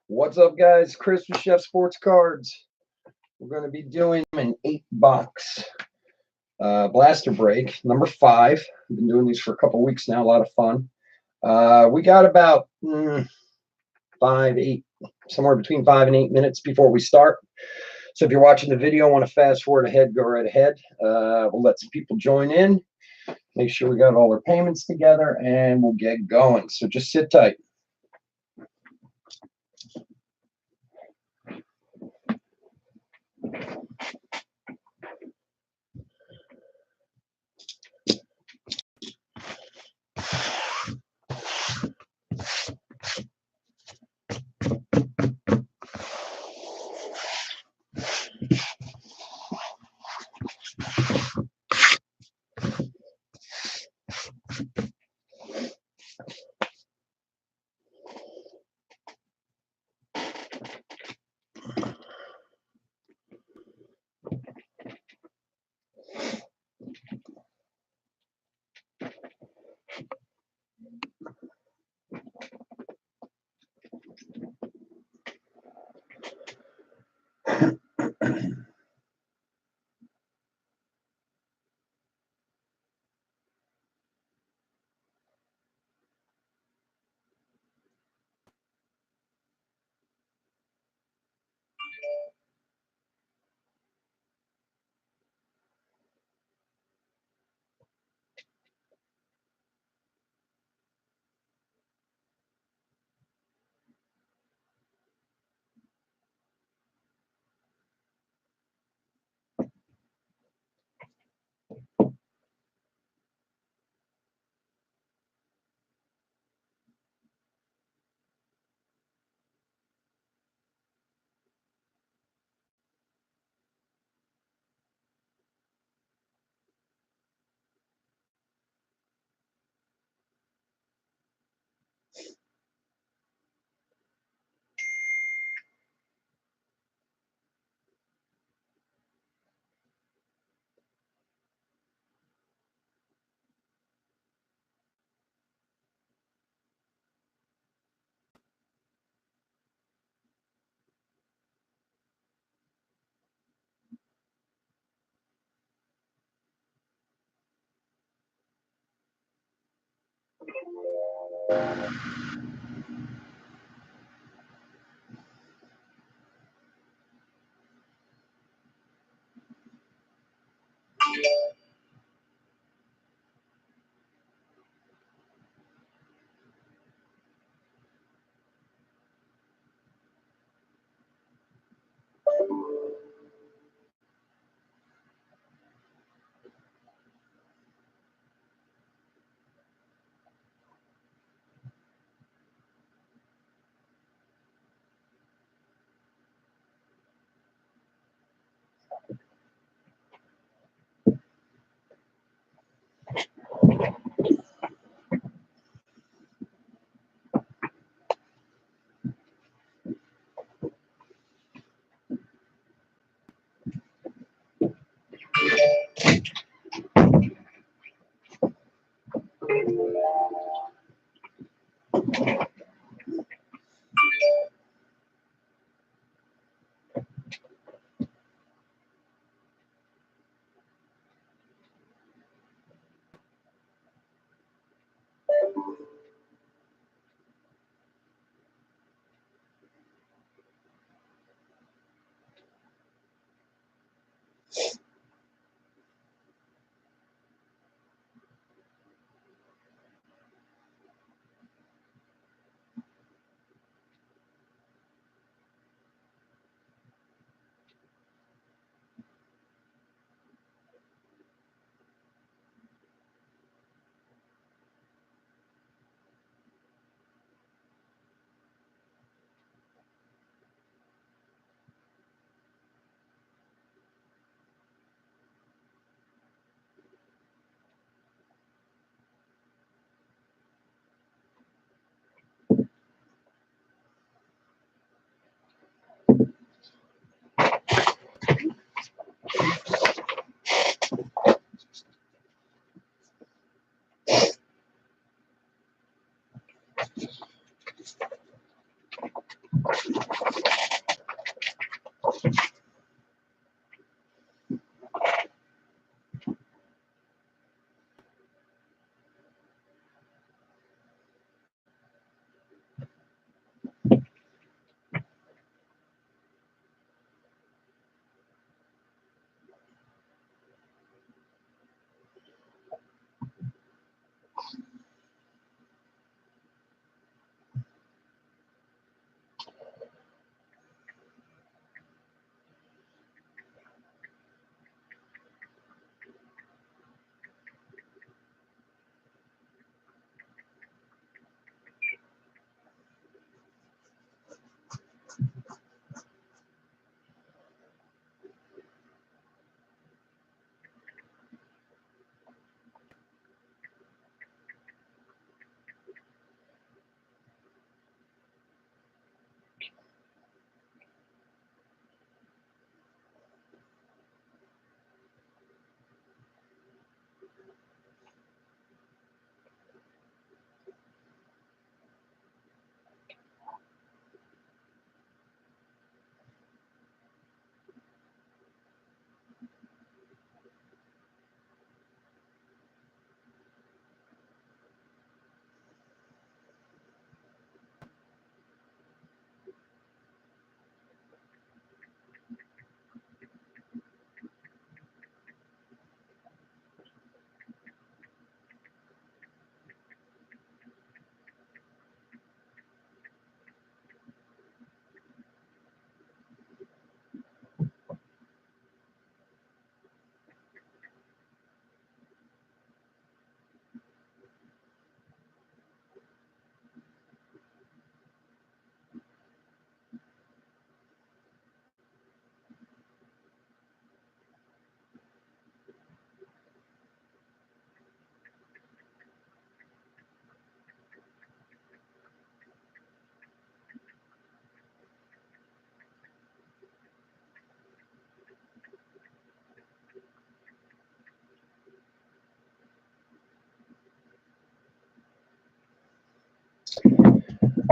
What's up, guys? Chris with Chef Sports Cards. We're going to be doing an 8-box blaster break, number 5. I've been doing these for a couple weeks now. A lot of fun. We got about 8, somewhere between 5 and 8 minutes before we start. So if you're watching the video, want to fast forward ahead, go right ahead. We'll let some people join in. Make sure we got all our payments together, and we'll get going. So just sit tight.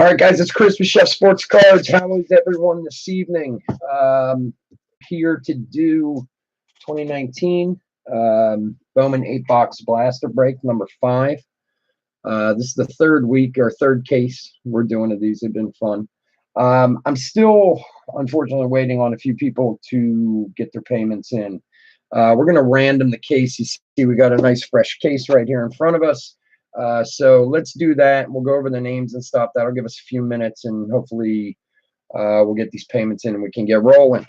All right, guys, it's Chris with Chef Sports Cards. How is everyone this evening? Here to do 2019 Bowman 8-box blaster break number 5. This is the third week or third case we're doing of these. Have been fun. I'm still, unfortunately, waiting on a few people to get their payments in. We're going to random the case. You see, we got a nice fresh case right here in front of us. So let's do that. We'll go over the names and stuff. That'll give us a few minutes, and hopefully we'll get these payments in and we can get rolling.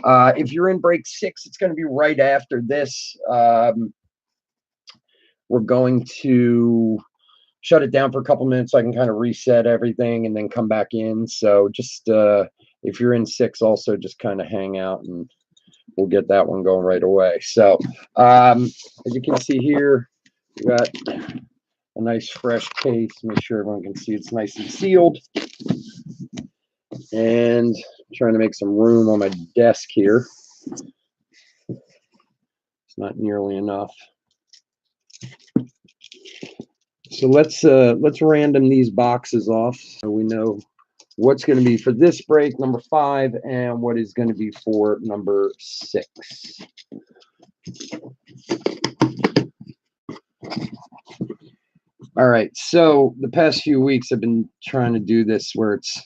If you're in break 6, it's going to be right after this. We're going to shut it down for a couple minutes so I can kind of reset everything and then come back in. So just if you're in 6 also, just kind of hang out and we'll get that one going right away. So as you can see here, we got a nice fresh case. Make sure everyone can see it's nice and sealed. And I'm trying to make some room on my desk here. It's not nearly enough. So let's random these boxes off so we know what's going to be for this break, number 5, and what is going to be for number 6. All right, so the past few weeks I've been trying to do this where it's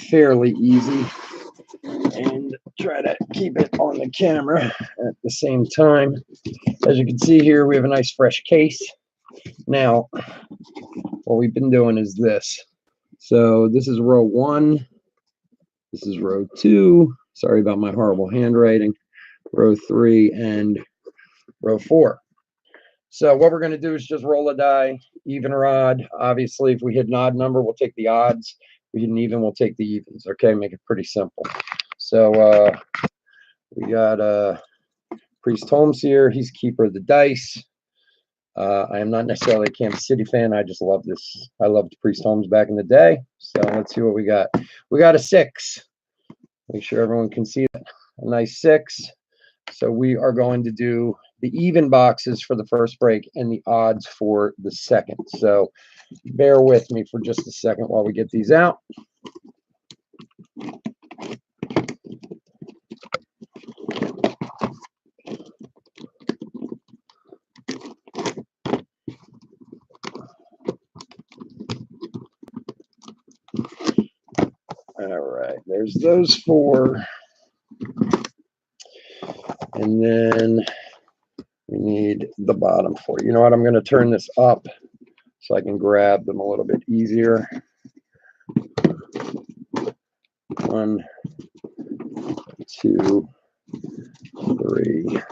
fairly easy and try to keep it on the camera at the same time. As you can see here, we have a nice fresh case. Now, what we've been doing is this. So this is row 1. This is row 2. Sorry about my horrible handwriting. Row 3 and row 4. So what we're going to do is just roll a die, even or odd. Obviously, if we hit an odd number, we'll take the odds. If we hit an even, we'll take the evens. Okay, make it pretty simple. So we got Priest Holmes here. He's keeper of the dice. I am not necessarily a Kansas City fan. I just love this. I loved Priest Holmes back in the day. So let's see what we got. We got a 6. Make sure everyone can see that. A nice 6. So we are going to do the even boxes for the first break and the odds for the second. So bear with me for just a second while we get these out. All right, there's those 4. And then we need the bottom 4. You know what? I'm going to turn this up so I can grab them a little bit easier. 1, 2, 3,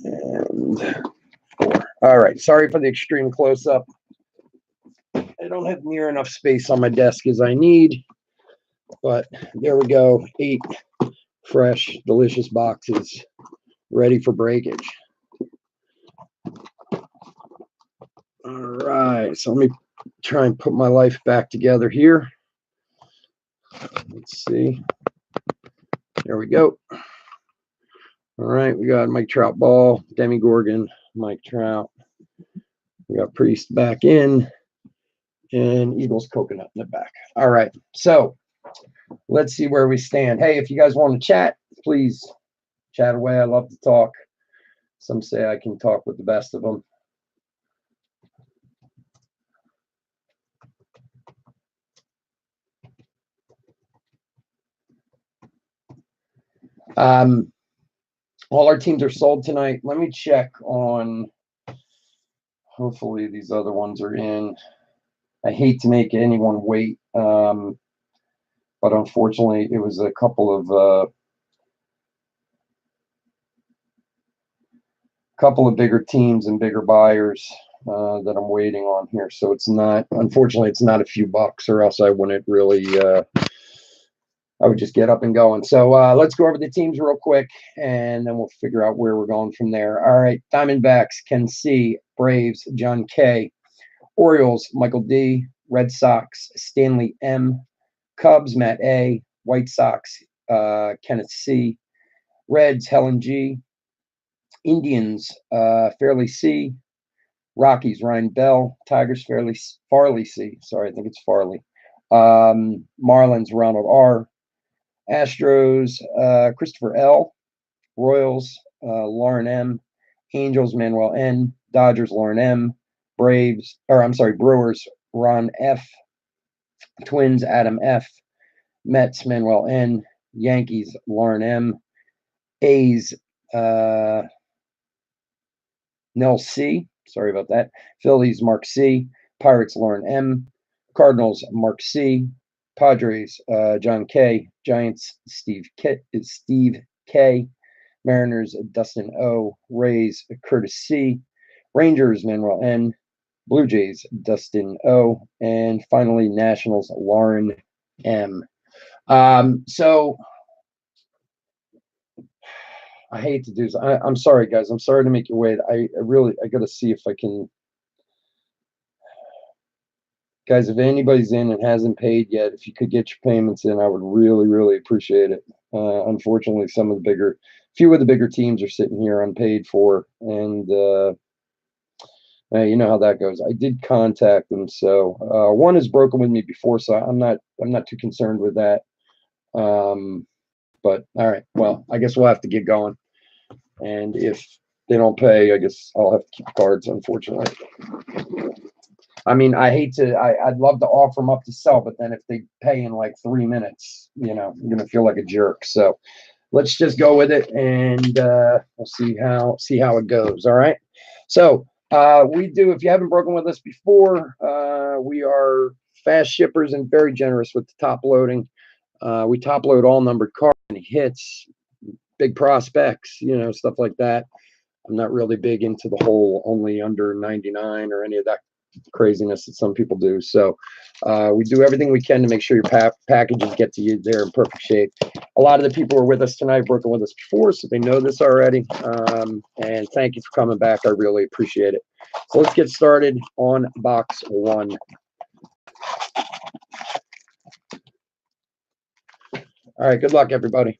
and 4. All right. Sorry for the extreme close-up. I don't have near enough space on my desk as I need, but there we go. 8 fresh, delicious boxes ready for breakage. All right. So let me try and put my life back together here. Let's see. There we go. All right, we got Mike Trout ball, Demi Gorgon, Mike Trout. We got Priest back in, and Eagles coconut in the back. All right, so let's see where we stand. Hey, if you guys want to chat, please chat away. I love to talk. Some say I can talk with the best of them. All our teams are sold tonight. Let me check on, hopefully these other ones are in. I hate to make anyone wait, but unfortunately it was a couple of bigger teams and bigger buyers that I'm waiting on here. So it's not, unfortunately, it's not a few bucks, or else I wouldn't really, I would just get up and going. So let's go over the teams real quick, and then we'll figure out where we're going from there. All right, Diamondbacks, Ken C. Braves, John K. Orioles, Michael D. Red Sox, Stanley M. Cubs, Matt A. White Sox, Kenneth C. Reds, Helen G. Indians, Fairly C. Rockies, Ryan Bell. Tigers, Farley C. Sorry, I think it's Farley. Marlins, Ronald R. Astros, Christopher L. Royals, Lauren M. Angels, Manuel N. Dodgers, Lauren M. Brewers, Ron F. Twins, Adam F. Mets, Manuel N. Yankees, Lauren M. A's, Nell C. Sorry about that. Phillies, Mark C. Pirates, Lauren M. Cardinals, Mark C. Padres, John K. Giants, Steve K. Mariners, Dustin O. Rays, Curtis C. Rangers, Manuel N. Blue Jays, Dustin O. And finally, Nationals, Lauren M. So I hate to do this. I'm sorry, guys. I'm sorry to make you wait. I got to see if I can. Guys, if anybody's in and hasn't paid yet, if you could get your payments in, I would really, really appreciate it. Unfortunately, few of the bigger teams are sitting here unpaid for, and you know how that goes. I did contact them, so one has broken with me before, so I'm not too concerned with that. But all right, well, I guess we'll have to get going. And if they don't pay, I guess I'll have to keep cards, unfortunately. I mean, I'd love to offer them up to sell, but then if they pay in like 3 minutes, I'm going to feel like a jerk. So let's just go with it, and we'll see how it goes. All right. So if you haven't broken with us before, we are fast shippers and very generous with the top loading. We top load all numbered cards, any hits, big prospects, stuff like that. I'm not really big into the whole only under 99 or any of that craziness that some people do. So we do everything we can to make sure your packages get to you there in perfect shape. A lot of the people who are with us tonight broken with us before, so they know this already. And thank you for coming back. I really appreciate it. So let's get started on box one. All right, good luck, everybody.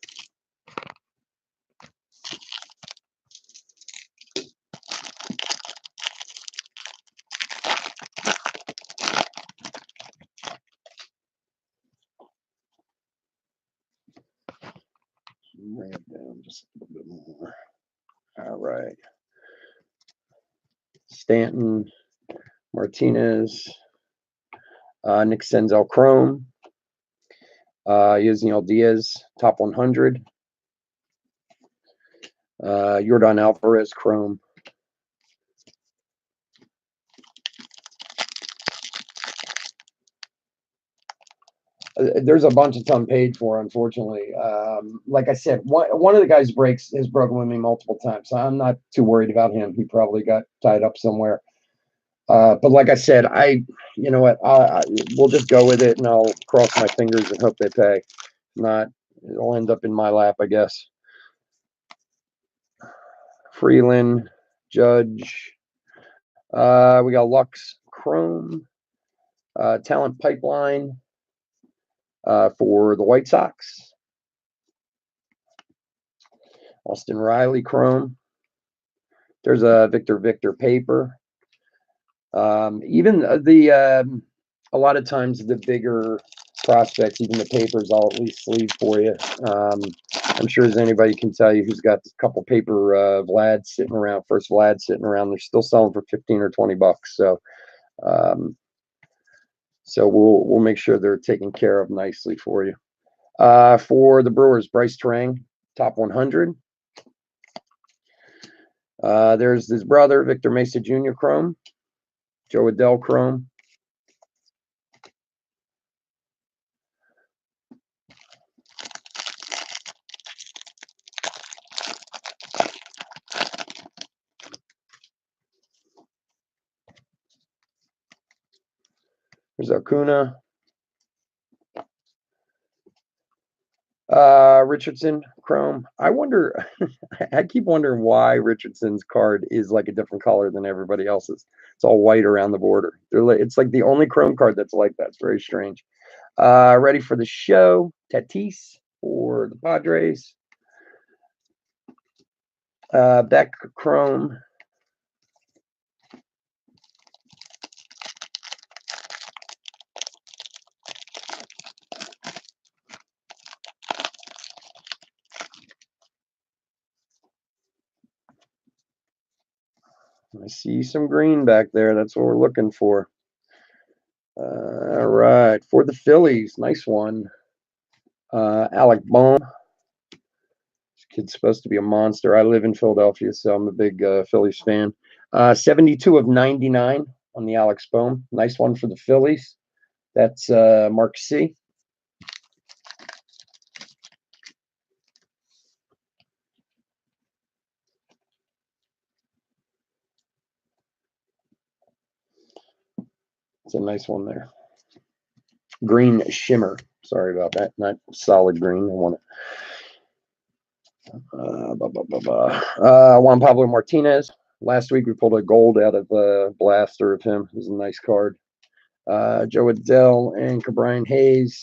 Bring it down just a little bit more. All right. Stanton, Martinez, Nick Senzel Chrome, Yasniel Diaz, top 100, Yordan Alvarez Chrome, there's a bunch of ton paid for, unfortunately. Like I said, one of the guys has broken with me multiple times, so I'm not too worried about him. He probably got tied up somewhere. But like I said, you know what, we'll just go with it, and I'll cross my fingers and hope they pay. If not, it'll end up in my lap, I guess. Freeland, Judge. We got Lux Chrome, Talent Pipeline for the White Sox. Austin Riley Chrome. There's a Victor paper. Even a lot of times the bigger prospects, even the papers, I'll at least sleeve for you. I'm sure as anybody can tell you who's got a couple paper Vlad sitting around, first Vlad sitting around, they're still selling for 15 or 20 bucks. So we'll make sure they're taken care of nicely for you. For the Brewers, Bryce Terang, top 100. There's his brother, Victor Mesa Jr. Chrome, Joe Adell Chrome. There's Acuna. Richardson Chrome. I wonder, I keep wondering why Richardson's card is like a different color than everybody else's. It's all white around the border. It's like the only Chrome card that's like that. It's very strange. Ready for the show. Tatis for the Padres. Beck Chrome. I see some green back there. That's what we're looking for. All right, for the Phillies, nice one. Alec Bowman. This kid's supposed to be a monster. I live in Philadelphia, so I'm a big Phillies fan. 72 of 99 on the Alex Bowman. Nice one for the Phillies. That's Mark C. It's a nice one there. Green shimmer. Sorry about that. Not solid green. I want it. Juan Pablo Martinez. Last week we pulled a gold out of Blaster of him. It was a nice card. Joe Adell and Cabrian Hayes.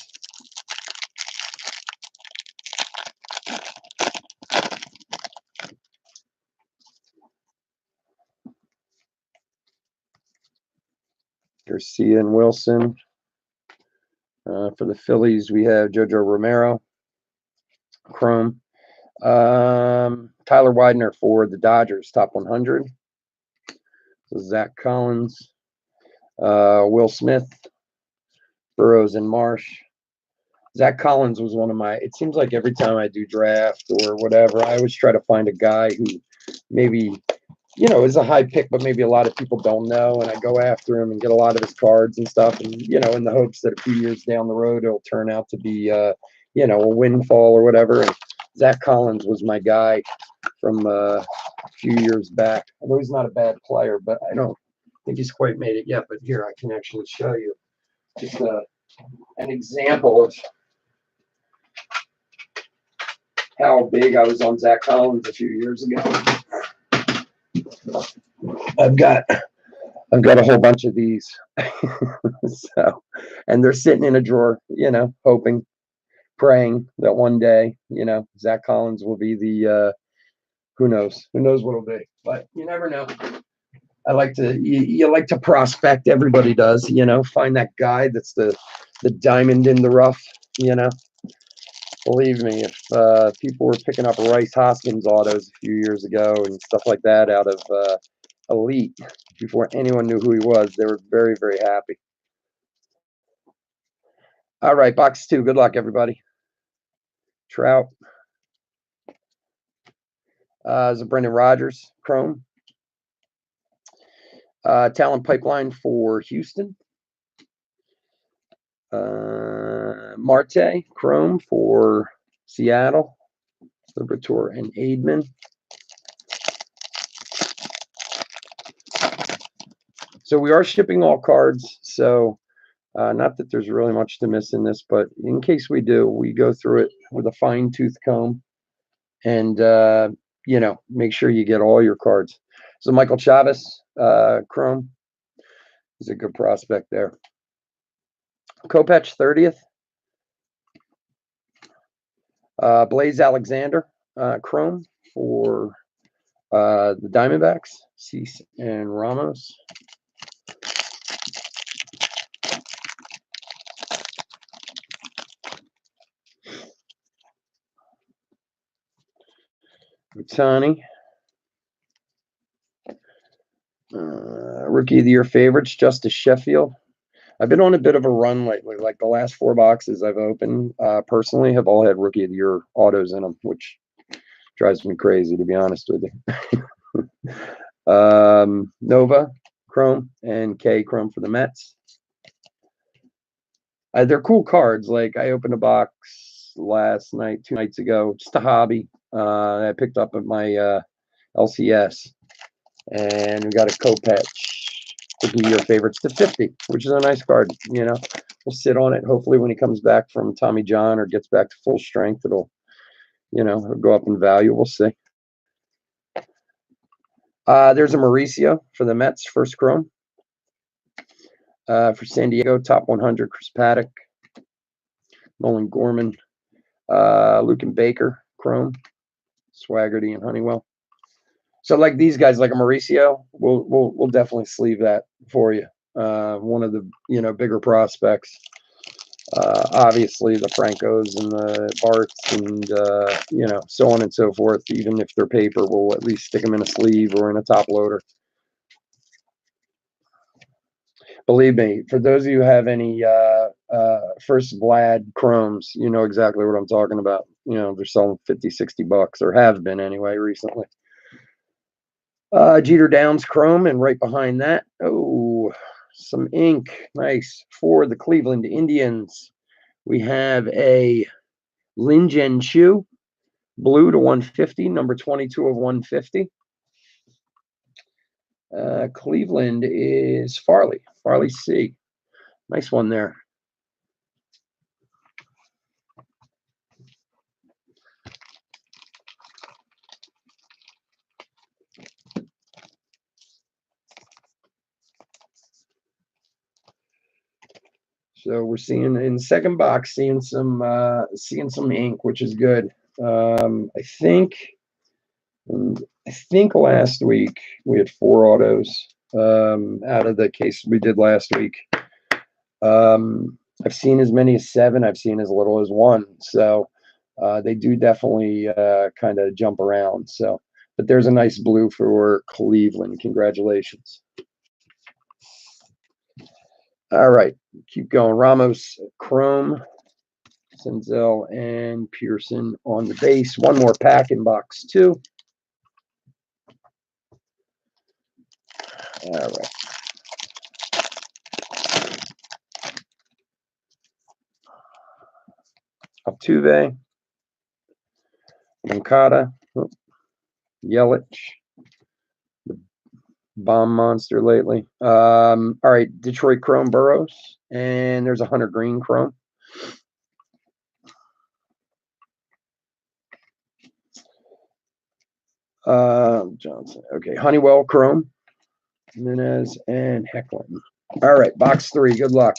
Garcia and Wilson. For the Phillies, we have Jojo Romero, Chrome. Tyler Widener for the Dodgers, top 100. So Zach Collins, Will Smith, Burrows, and Marsh. Zach Collins was one of my, it seems like every time I do draft or whatever, I always try to find a guy who maybe, you know, is a high pick, but maybe a lot of people don't know. And I go after him and get a lot of his cards and stuff. And, you know, in the hopes that a few years down the road, it'll turn out to be, you know, a windfall or whatever. And Zach Collins was my guy from a few years back. Although he's not a bad player, but I don't think he's quite made it yet. But here, I can actually show you just an example of how big I was on Zach Collins a few years ago. I've got a whole bunch of these. So, and they're sitting in a drawer, you know, hoping, praying that one day, you know, Zach Collins will be the who knows what it'll be, but you never know. I like to you like to prospect. Everybody does, you know, find that guy that's the diamond in the rough, you know. Believe me, if people were picking up Rice Hoskins autos a few years ago and stuff like that out of Elite before anyone knew who he was, they were very, very happy. All right, box 2. Good luck, everybody. Trout. Is a Brendan Rodgers Chrome. Talent pipeline for Houston. Marte Chrome for Seattle. Liberatore and Aidman. So we are shipping all cards. So not that there's really much to miss in this, but in case we do, we go through it with a fine-tooth comb and, you know, make sure you get all your cards. So Michael Chavis, Chrome, is a good prospect there. Kopech 30th. Blaze Alexander, Chrome for the Diamondbacks, Cease and Ramos. Utani. Rookie of the Year favorites, Justice Sheffield. I've been on a bit of a run lately. Like the last 4 boxes I've opened, personally, have all had Rookie of the Year autos in them, which drives me crazy, to be honest with you. Nova Chrome and K Chrome for the Mets. They're cool cards. Like I opened a box last night, 2 nights ago, just a hobby. I picked up at my LCS, and we got a Kopech Rookie Year favorites to 50, which is a nice card. You know, we'll sit on it. Hopefully, when he comes back from Tommy John or gets back to full strength, it'll, you know, it'll go up in value. We'll see. There's a Mauricio for the Mets, first Chrome. For San Diego, top 100, Chris Paddock, Nolan Gorman, Luke and Baker, Chrome, Swaggerty and Honeywell. So like these guys, like a Mauricio, we'll definitely sleeve that for you. One of the, you know, bigger prospects. Obviously the Francos and the Barts and you know, so on and so forth. Even if they're paper, we'll at least stick them in a sleeve or in a top loader. Believe me, for those of you who have any First Vlad chromes, you know exactly what I'm talking about. You know, they're selling 50, 60 bucks, or have been anyway recently. Jeter Downs chrome, and right behind that, oh, some ink. Nice. For the Cleveland Indians, we have a Lin Jen Chu, blue to 150, number 22 of 150. Cleveland is Farley C. Nice one there. So we're seeing in second box, seeing some ink, which is good. I think last week we had 4 autos out of the case we did last week. I've seen as many as 7. I've seen as little as 1. So they do definitely kind of jump around. So, but there's a nice blue for Cleveland. Congratulations. All right, keep going. Ramos, Chrome, Senzel, and Pearson on the base. One more pack in box 2. All right. Altuve, Moncada, Yelich, the bomb monster lately. All right, Detroit Chrome Burrows, and there's a Hunter Green Chrome. Johnson. Okay, Honeywell Chrome, Jimenez, and Hecklin. All right, box 3. Good luck.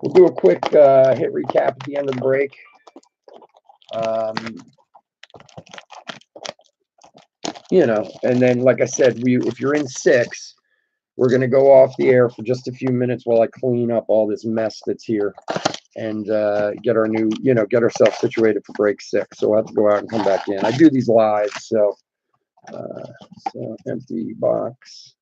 We'll do a quick hit recap at the end of the break. You know, and then, like I said, if you're in 6, we're going to go off the air for just a few minutes while I clean up all this mess that's here and get our new, get ourselves situated for break 6. So we'll have to go out and come back in. I do these live, so empty box.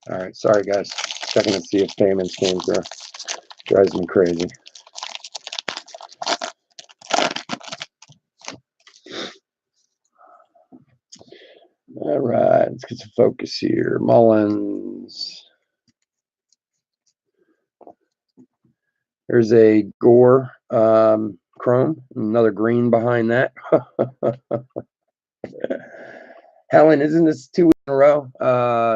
All right, sorry guys. Checking to see if payments came through. Drives me crazy. All right, let's get some focus here. Mullins. There's a Gore Chrome, another green behind that. Helen, isn't this 2 weeks in a row?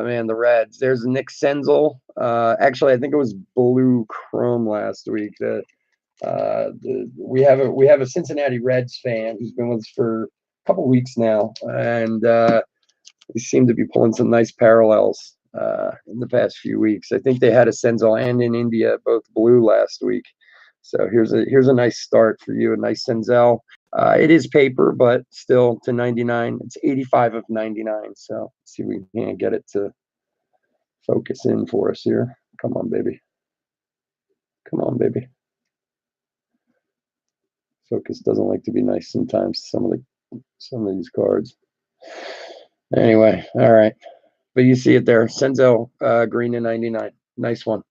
Man, the Reds. There's Nick Senzel. Actually, I think it was blue Chrome last week. We have a Cincinnati Reds fan who's been with us for a couple weeks now, and they seem to be pulling some nice parallels in the past few weeks. I think they had a Senzel and in India, both blue last week. So here's a nice start for you, a nice Senzel. It is paper, but still to 99. It's 85 of 99. So let's see if we can get it to focus in for us here. Come on, baby. Come on, baby. Focus doesn't like to be nice sometimes. Some of these cards. Anyway, all right. But you see it there. Senzel, green to 99. Nice one.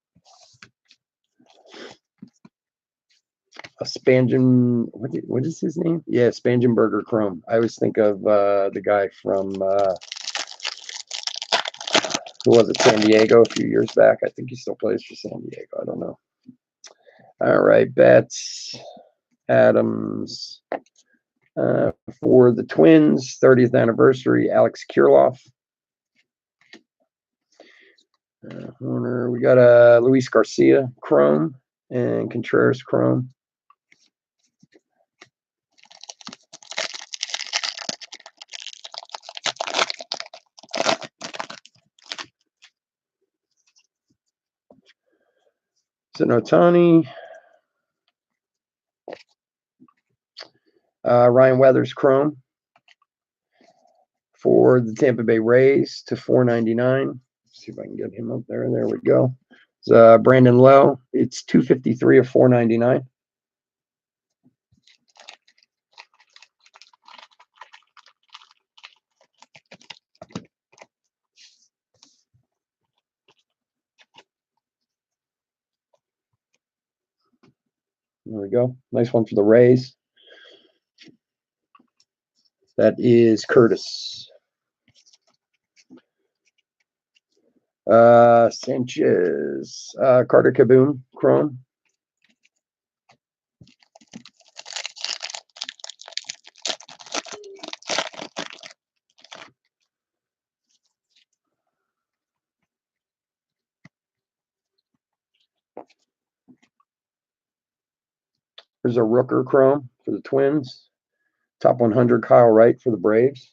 A Spangen, what is his name? Yeah, Spangenberger Chrome. I always think of the guy from who was it, San Diego a few years back. I think he still plays for San Diego. I don't know. All right, Betts, Adams. For the Twins, 30th anniversary, Alex Kirilloff. Horner, we got a Luis Garcia Chrome and Contreras Chrome. Otani, Ryan Weathers Chrome. for the Tampa Bay Rays to $4.99. See if I can get him up there. There we go. It's Brandon Lowe. It's $2.53 of $4.99. There we go. Nice one for the Rays. That is Curtis. Sanchez. Carter Kaboom, Chrome. There's a Rooker Chrome for the Twins. Top 100, Kyle Wright for the Braves.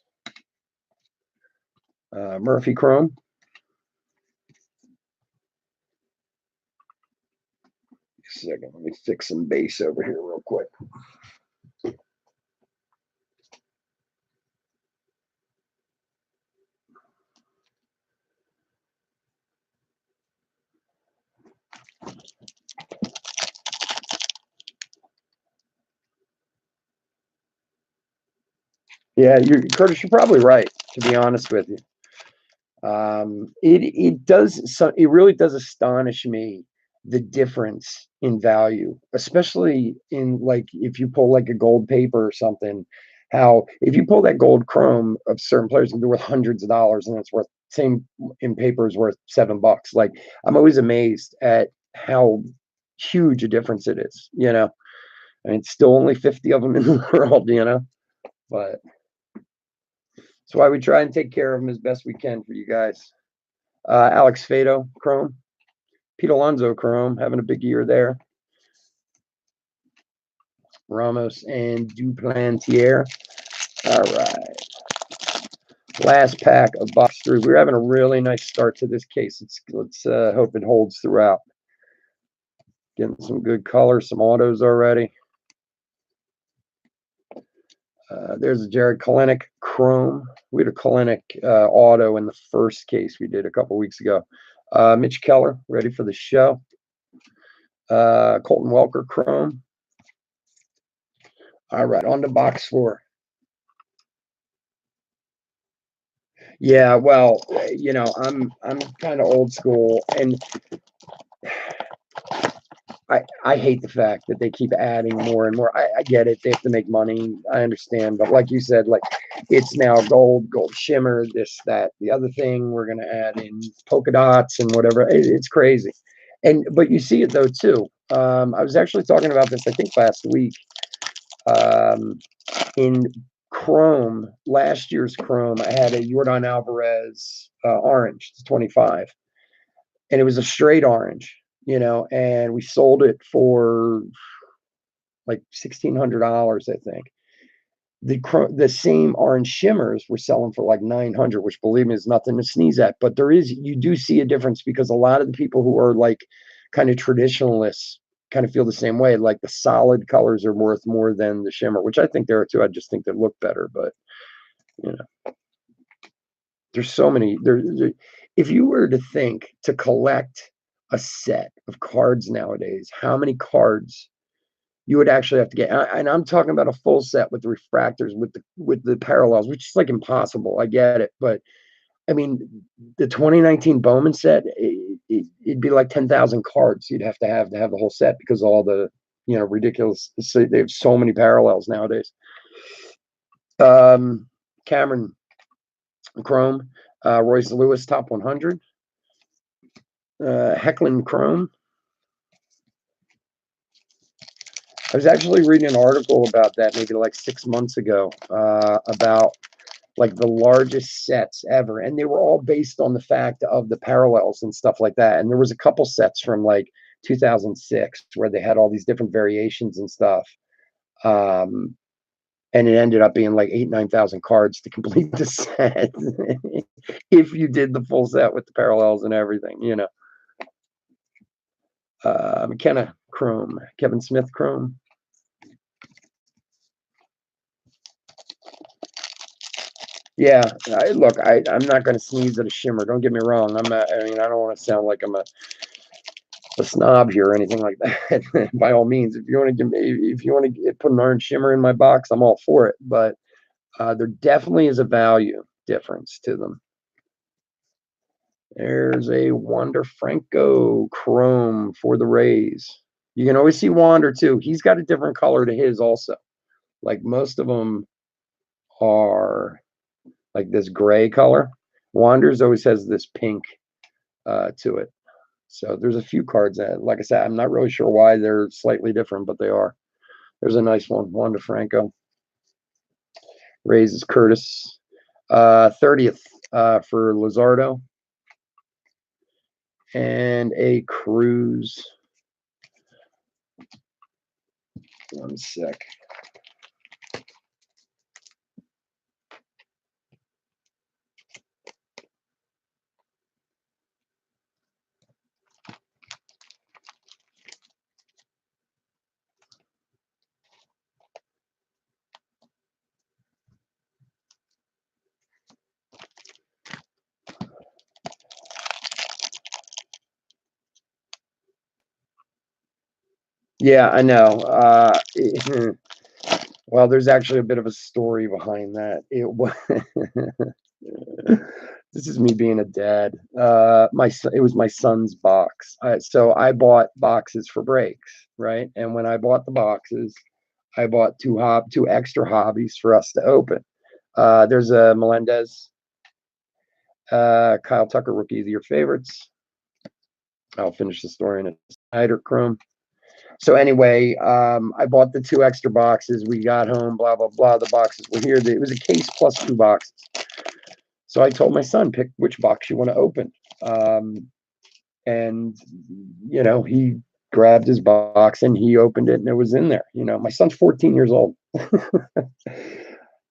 Murphy Chrome. A second, let me fix some base over here real quick. Yeah, Curtis, you're probably right, to be honest with you. It really does astonish me, the difference in value, especially in, like, if you pull like a gold paper or something, how if you pull that gold chrome of certain players, they're worth hundreds of dollars, and it's worth, same in paper, is worth $7. Like, I'm always amazed at how huge a difference it is, and it's still only 50 of them in the world, but that's why we try and take care of them as best we can for you guys. Alex Fado, Chrome. Pete Alonso, Chrome, having a big year there. Ramos and Duplantier. All right. Last pack of box 3. We're having a really nice start to this case. Let's hope it holds throughout. Getting some good colors, some autos already. There's a Jared Kelenic Chrome. We had a Kelenic auto in the first case we did a couple weeks ago. Mitch Keller, ready for the show. Colton Welker Chrome. All right, on to box 4. Yeah, well, I'm kind of old school, and I hate the fact that they keep adding more and more. I get it; they have to make money. I understand, but like you said, like, it's now gold shimmer, this, that, the other thing. We're gonna add in polka dots and whatever. It's crazy, but you see it though too. I was actually talking about this, I think, last week. In Chrome, last year's Chrome, I had a Yordan Alvarez orange, it's 25, and it was a straight orange, and we sold it for like $1,600, I think. The same orange shimmers were selling for like 900, which, believe me, is nothing to sneeze at. But you do see a difference, because a lot of the people who are like kind of traditionalists kind of feel the same way. Like, the solid colors are worth more than the shimmer, which I think there are too. I just think they look better. But there's so many. If you were to think to collect a set of cards nowadays, how many cards you would actually have to get? And I'm talking about a full set with the refractors, with the parallels, which is like impossible. I get it, but I mean, the 2019 Bowman set, it'd be like 10,000 cards you'd have to have the whole set, because all the ridiculous. They have so many parallels nowadays. Cameron Chrome, Royce Lewis top 100, Hecklin Chrome. I was actually reading an article about that maybe like 6 months ago, about like the largest sets ever, and they were all based on the fact of the parallels and stuff like that. And there was a couple sets from like 2006 where they had all these different variations and stuff, and it ended up being like 9,000 cards to complete the set if you did the full set with the parallels and everything. McKenna Chrome, Kevin Smith Chrome. Yeah, look, I'm not going to sneeze at a shimmer. Don't get me wrong. I mean, I don't want to sound like I'm a snob here or anything like that. By all means, if you want to give me, if you want to put an orange shimmer in my box, I'm all for it. But there definitely is a value difference to them. There's a Wander Franco Chrome for the Rays. You can always see Wander too. He's got a different color to his also. Like most of them are like this gray color. Wander's always has this pink to it. So there's a few cards that, like I said, I'm not really sure why they're slightly different, but they are. There's a nice one, Wander Franco. Rays is Curtis. 30th for Luzardo. And a Cruz. One sec. Yeah, I know. Well, there's actually a bit of a story behind that. It was this is me being a dad. It was my son's box. So I bought boxes for breaks, right? And when I bought the boxes, I bought two extra hobbies for us to open. There's a Melendez, Kyle Tucker rookie of your favorites. I'll finish the story in a Snyder Chrome. So anyway, I bought the two extra boxes. We got home, blah, blah, blah. The boxes were here. It was a case plus two boxes. So I told my son, pick which box you want to open. And, he grabbed his box and he opened it and it was in there. My son's 14 years old.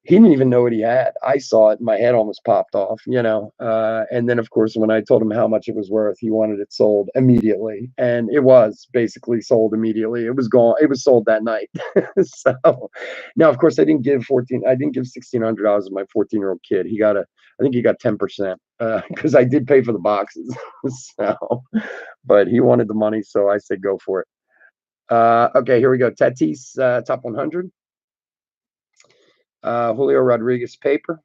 He didn't even know what he had. I saw it, and my head almost popped off. And then, of course, when I told him how much it was worth, he wanted it sold immediately. And it was basically sold immediately. It was gone. It was sold that night. So now, of course, I didn't give $1,600 to my 14-year-old kid. I think he got 10% because I did pay for the boxes. So, but he wanted the money, so I said, go for it. Okay, here we go. Tatis, top 100. Julio Rodriguez paper,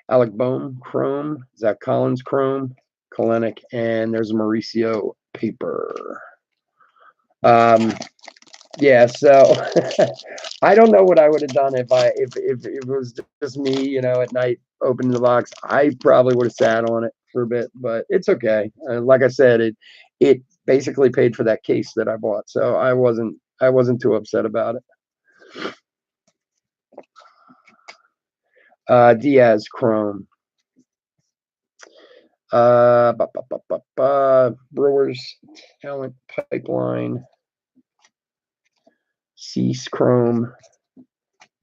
Alec Bohm chrome, Zach Collins chrome, Kalenic, and there's a Mauricio paper. Yeah, so I don't know what I would have done if it was just me, at night opening the box. I probably would have sat on it for a bit, but it's okay. Like I said, it basically paid for that case that I bought, so I wasn't too upset about it. Diaz chrome. Brewers talent pipeline. Cease chrome.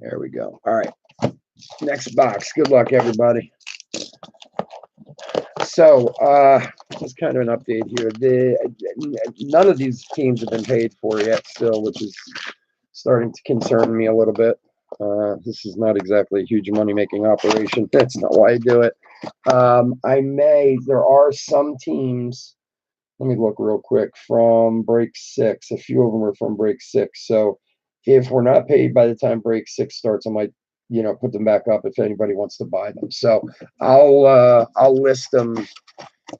There we go. All right. Next box. Good luck, everybody. So, just kind of an update here. None of these teams have been paid for yet still, which is starting to concern me a little bit. This is not exactly a huge money-making operation. That's not why I do it. There are some teams, let me look real quick, from break 6. A few of them are from break 6. So if we're not paid by the time break 6 starts, I might, put them back up if anybody wants to buy them. So I'll list them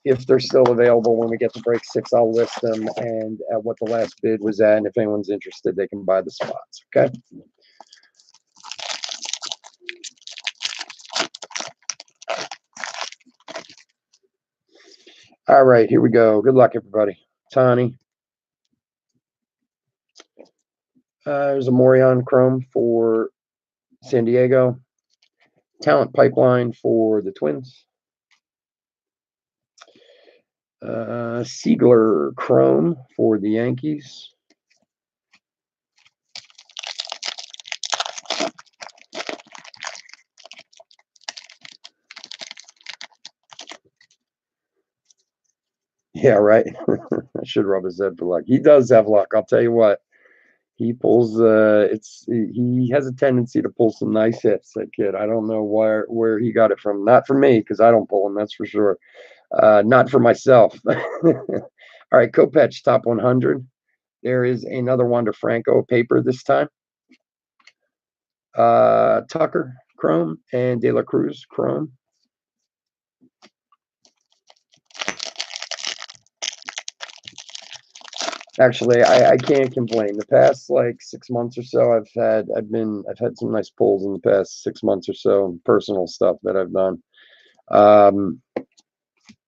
if they're still available when we get to break 6. I'll list them and at what the last bid was at. And if anyone's interested, they can buy the spots. Okay. All right, here we go. Good luck, everybody. Tani. There's a Morion Chrome for San Diego. Talent Pipeline for the Twins. Siegler Chrome for the Yankees. Yeah, right. I should rub his head for luck. He does have luck. I'll tell you what. He pulls he has a tendency to pull some nice hits, that kid. I don't know where he got it from. Not from me, because I don't pull them, that's for sure. Not for myself. All right, Kopech top 100. There is another Wander Franco paper this time. Tucker Chrome and De La Cruz Chrome. Actually, I can't complain. The past like 6 months or so, I've had some nice pulls in the past 6 months or so, personal stuff that I've done.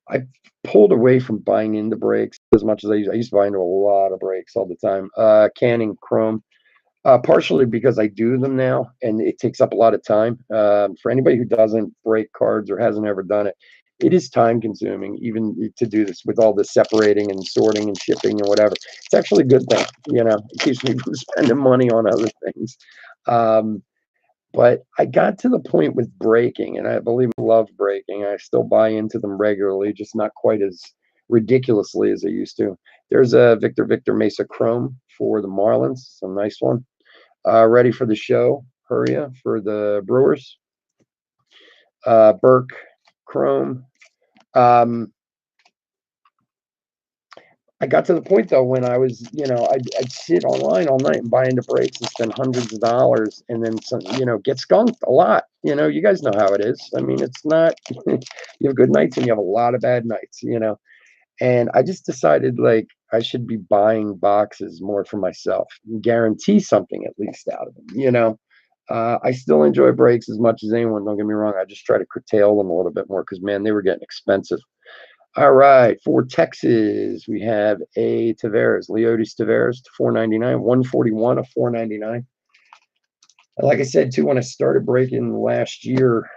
I pulled away from buying into breaks as much as I used to buy into a lot of breaks all the time. Canning Chrome, partially because I do them now and it takes up a lot of time. For anybody who doesn't break cards or hasn't ever done it, it is time consuming even to do this with all the separating and sorting and shipping and whatever. It's actually a good thing, it keeps me from spending money on other things. But I got to the point with breaking, and I believe I love breaking. I still buy into them regularly, just not quite as ridiculously as I used to. There's a Victor Mesa Chrome for the Marlins. It's a nice one. Ready for the show, Huria for the Brewers. Burke Chrome. I got to the point though when I was, I'd sit online all night and buy into breaks and spend hundreds of dollars, and then some, get skunked a lot. You guys know how it is. I mean, it's not. You have good nights and you have a lot of bad nights. And I just decided like I should be buying boxes more for myself, and guarantee something at least out of them. I still enjoy breaks as much as anyone. Don't get me wrong. I just try to curtail them a little bit more because man, they were getting expensive. All right, for Texas, we have a Taveras, Leotis Taveras, 499, 141 of 499. Like I said too, when I started breaking last year,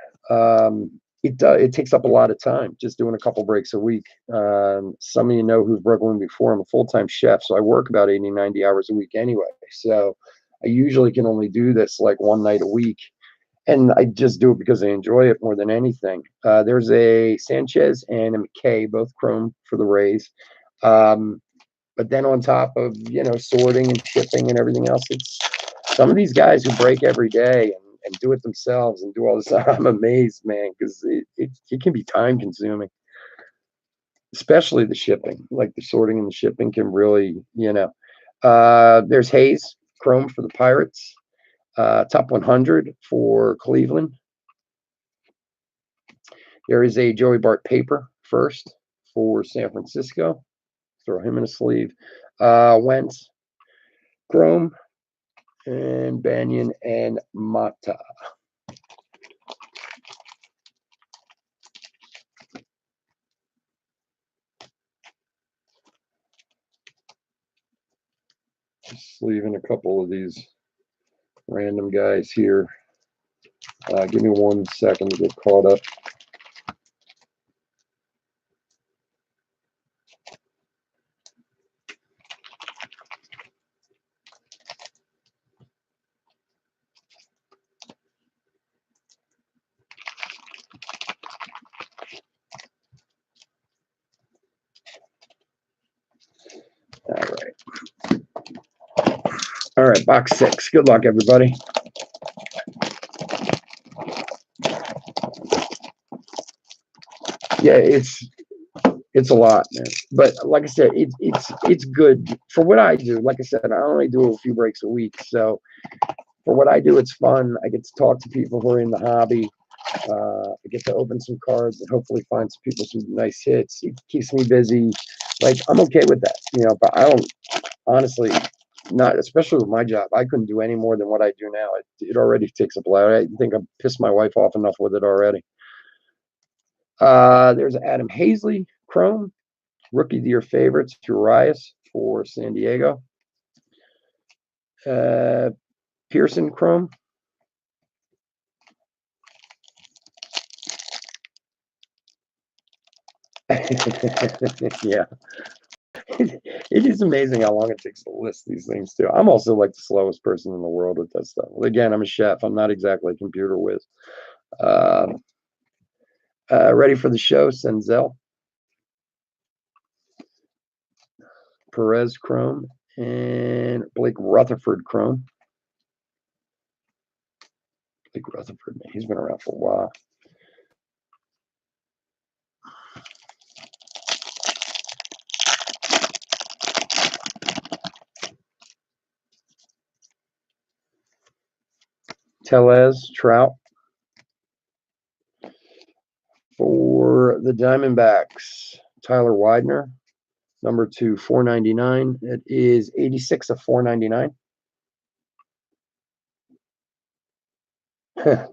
it takes up a lot of time just doing a couple breaks a week. Some of you know who've broken with me before. I'm a full-time chef, so I work about 80, 90 hours a week anyway. So I usually can only do this like one night a week. And I just do it because I enjoy it more than anything. There's a Sanchez and a McKay, both chrome for the Rays. But then on top of, sorting and shipping and everything else, it's some of these guys who break every day and do it themselves and do all this. I'm amazed, man, because it can be time consuming, especially the shipping. Like the sorting and the shipping can really, there's Hayes, chrome for the Pirates. Top 100 for Cleveland. There is a Joey Bart paper first for San Francisco. Throw him in a sleeve. Wentz, Chrome, and Banyan and Mata. Just leaving a couple of these random guys here. Give me 1 second to get caught up. All right, box 6. Good luck, everybody. Yeah, it's a lot, man. But like I said, it's good for what I do. Like I said, I only do a few breaks a week, so for what I do, it's fun. I get to talk to people who are in the hobby. I get to open some cards and hopefully find some people some nice hits. It keeps me busy. Like I'm okay with that, But I don't honestly, not especially with my job. I couldn't do any more than what I do now. It already takes up a lot. I think I've pissed my wife off enough with it already. There's Adam Hazley, Chrome, Rookie of the Year favorites, Urias for San Diego. Pearson, Chrome. Yeah. It is amazing how long it takes to list these things too. I'm also like the slowest person in the world with that stuff. Well, again, I'm a chef. I'm not exactly a computer whiz. Ready for the show, Senzel, Perez Chrome, And Blake Rutherford chrome. Blake Rutherford, man, he's been around for a while. Tellez, Trout. For the Diamondbacks, Tyler Widener, number 2, $4.99. It is 86 of 4.99.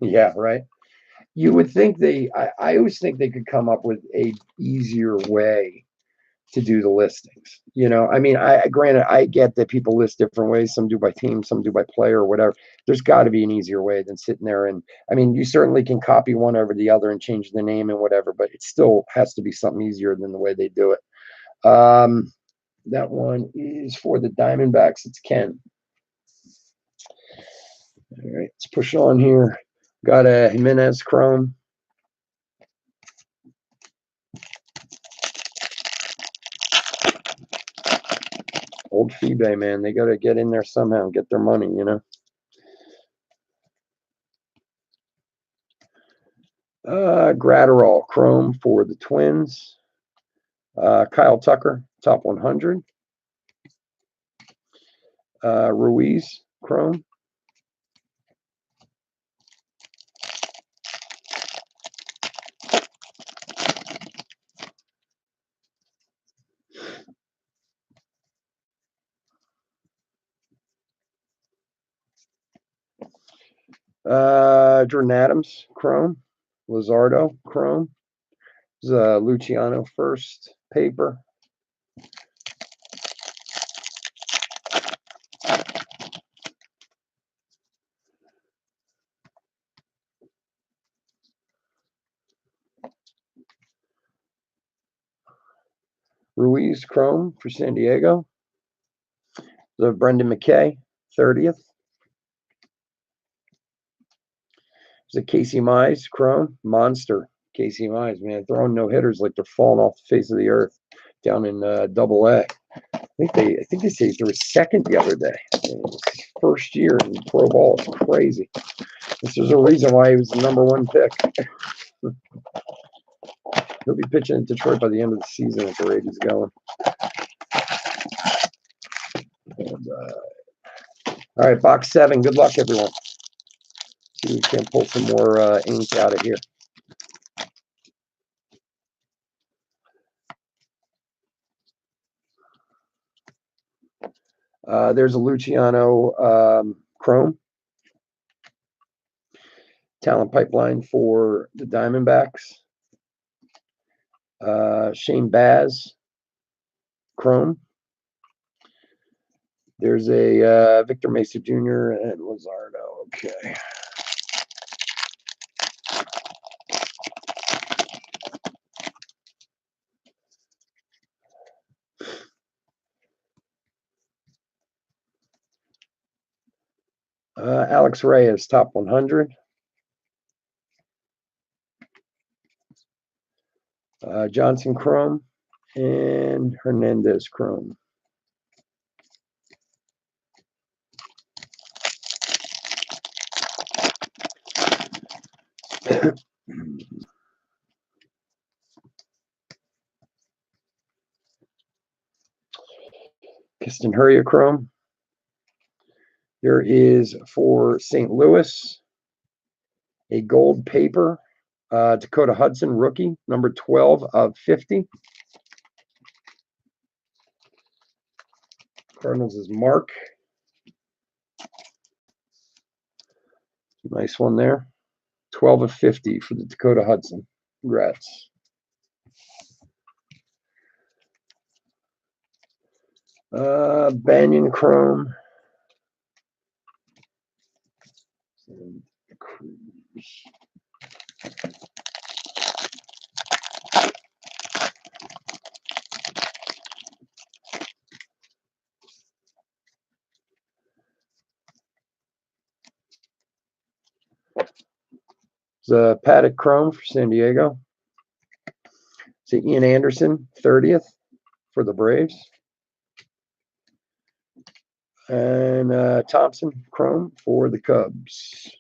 Yeah, right. You would think I always think they could come up with a easier way to do the listings. You know, I mean, granted, I get that people list different ways. Some do by team, some do by player or whatever. There's got to be an easier way than sitting there. And I mean, you certainly can copy one over the other and change the name and whatever, but it still has to be something easier than the way they do it. That one is for the Diamondbacks. It's Ken. All right, let's push on here. Got a Jimenez chrome. Old Febe, man. They got to get in there somehow and get their money, you know. Gratterall chrome for the Twins. Kyle Tucker, top 100. Ruiz chrome. Jordan Adams chrome. Luzardo chrome. Luciano first paper. Ruiz chrome for San Diego. The Brendan McKay 30th. There's a Casey Mize chrome monster. Casey Mize, man, throwing no hitters like they're falling off the face of the earth down in Double A. I think they say he threw a second the other day. First year in pro ball. It's crazy. There's a reason why he was the #1 pick. He'll be pitching in Detroit by the end of the season at the rate he's going. And, all right, box 7. Good luck, everyone. See if we can pull some more ink out of here. There's a Luciano chrome. Talent pipeline for the Diamondbacks. Shane Baz chrome. There's a Victor Mesa Jr. and Luzardo. Okay. Alex Reyes, top 100. Johnson chrome and Hernandez chrome. Piston Hurrier chrome. There is for St. Louis a gold paper Dakota Hudson rookie, number 12 of 50. Cardinals is Mark. Nice one there. 12 of 50 for the Dakota Hudson. Congrats. Banyan chrome. The Paddock chrome for San Diego. It's Ian Anderson, 30th for the Braves. And Thompson Chrome for the Cubs.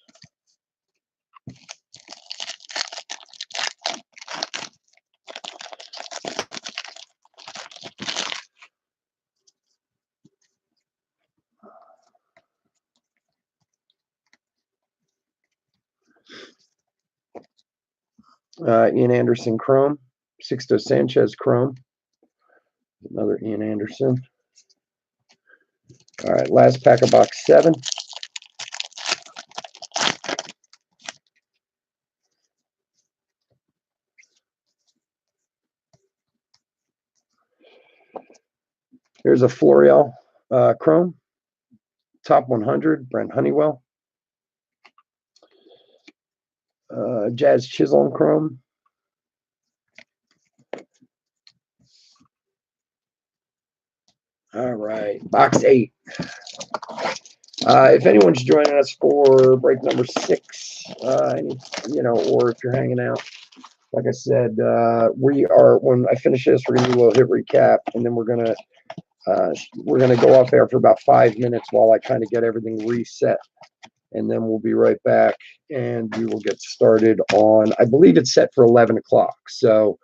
Ian Anderson Chrome. Sixto Sanchez Chrome. Another Ian Anderson. All right, last pack of box 7. Here's a Florial Chrome. Top 100, Brent Honeywell. Jazz Chisholm Chrome. All right, box 8. If anyone's joining us for break number 6, or if you're hanging out, like I said, we are. When I finish this, we're gonna do a little hit recap, and then we're gonna go off air for about 5 minutes while I kind of get everything reset, and then we'll be right back, and we will get started on. I believe it's set for 11 o'clock, so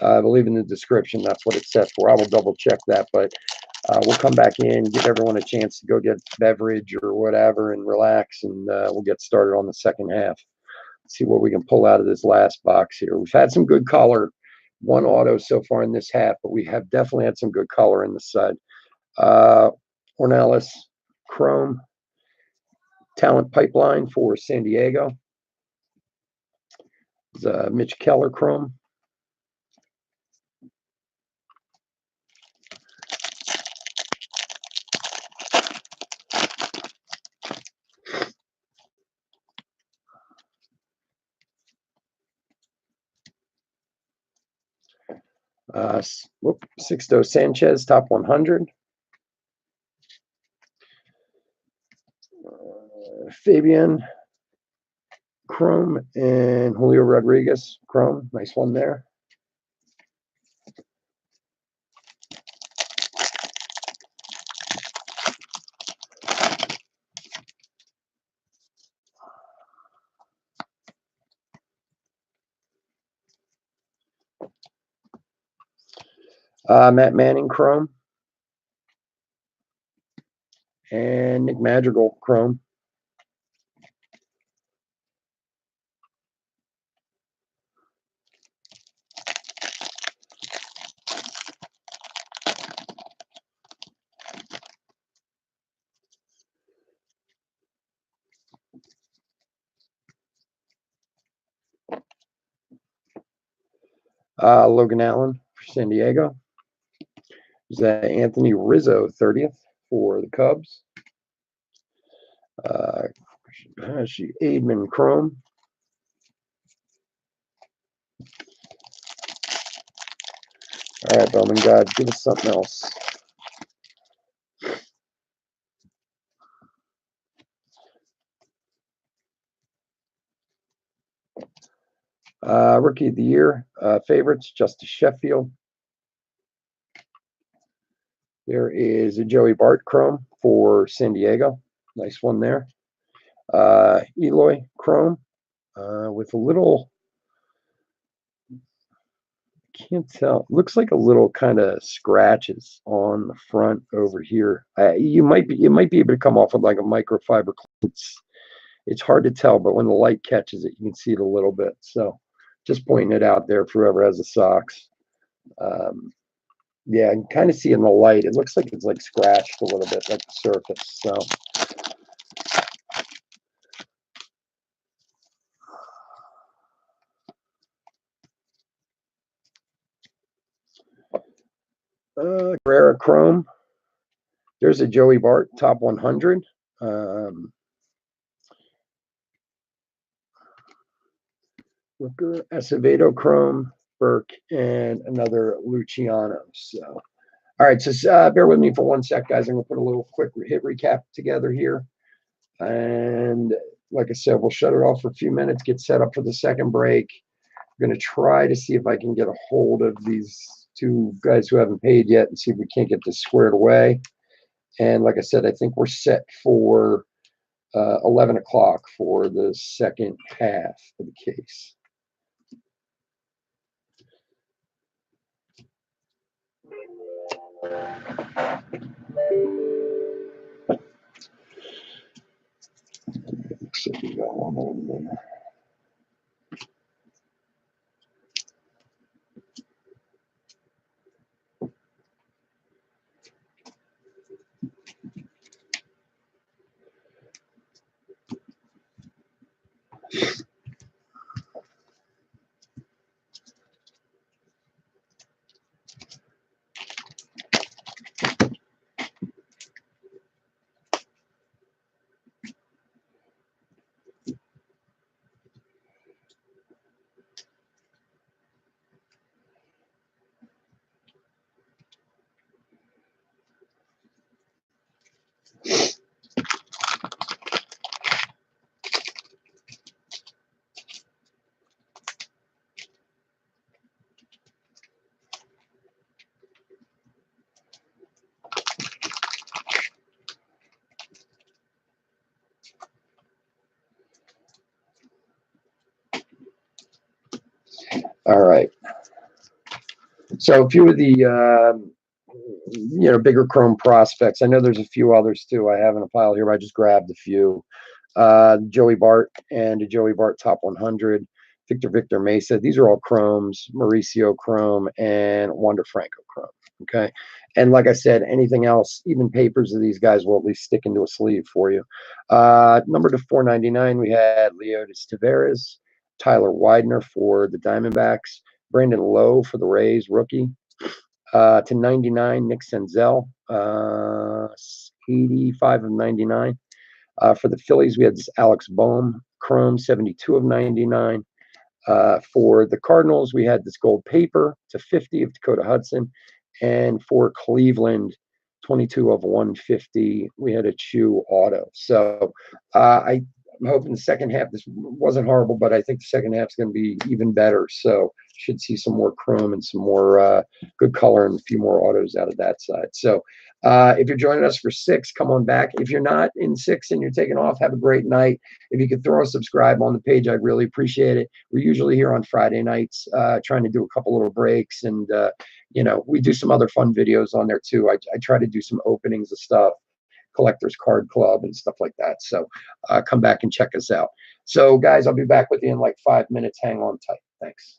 I believe in the description that's what it's set for. I will double check that, but. We'll come back in, give everyone a chance to go get beverage or whatever and relax, and we'll get started on the second half. See what we can pull out of this last box here. We've had some good color, one auto so far in this half, but we have definitely had some good color in the side. Ornelas Chrome Talent Pipeline for San Diego. Mitch Keller Chrome. Sixto Sanchez, top 100. Fabian Chrome and Julio Rodriguez Chrome. Nice one there. Matt Manning Chrome. And Nick Madrigal Chrome. Logan Allen for San Diego. There's Anthony Rizzo, 30th for the Cubs. Aidman Chrome. All right, Bowman God, give us something else. Rookie of the Year favorites, Justice Sheffield. There is a Joey Bart Chrome for San Diego. Nice one there. Eloy Chrome with a little, can't tell. Looks like a little kind of scratches on the front over here. You might be able to come off with like a microfiber. It's hard to tell, but when the light catches it, you can see it a little bit. So just pointing it out there for whoever has the socks. Yeah, I can kind of see in the light. It looks like it's like scratched a little bit, like the surface. So. Carrera Chrome. There's a Joey Bart top 100. Acevedo Chrome, Burke, and another Luciano. So, all right, so bear with me for 1 sec, guys. I'm going to put a little quick hit recap together here. And like I said, we'll shut it off for a few minutes, get set up for the second break. I'm going to try to see if I can get a hold of these 2 guys who haven't paid yet and see if we can't get this squared away. And like I said, I think we're set for 11 o'clock for the second half of the case. Looks like we got one over there. All right. So a few of the bigger chrome prospects. I know there's a few others too. I have in a pile here. But I just grabbed a few. Joey Bart and the Joey Bart Top 100. Victor Mesa. These are all chromes. Mauricio Chrome and Wander Franco Chrome. Okay. And like I said, anything else, even papers of these guys will at least stick into a sleeve for you. Number to 499, we had Leotis Taveras, Tyler Widener for the Diamondbacks, Brandon Lowe for the Rays, rookie. To 99, Nick Senzel, 85 of 99. For the Phillies, we had this Alex Bowman, Chrome, 72 of 99. For the Cardinals, we had this gold paper to 50 of Dakota Hudson. And for Cleveland, 22 of 150, we had a Chew auto. So I'm hoping the second half, this wasn't horrible, but I think the second half is going to be even better. So should see some more chrome and some more good color and a few more autos out of that side. So if you're joining us for 6, come on back. If you're not in 6 and you're taking off, have a great night. If you could throw a subscribe on the page, I'd really appreciate it. We're usually here on Friday nights trying to do a couple little breaks. And, we do some other fun videos on there too. I try to do some openings of stuff, Collectors Card Club and stuff like that. So come back and check us out. So, guys, I'll be back with you in like 5 minutes. Hang on tight. Thanks.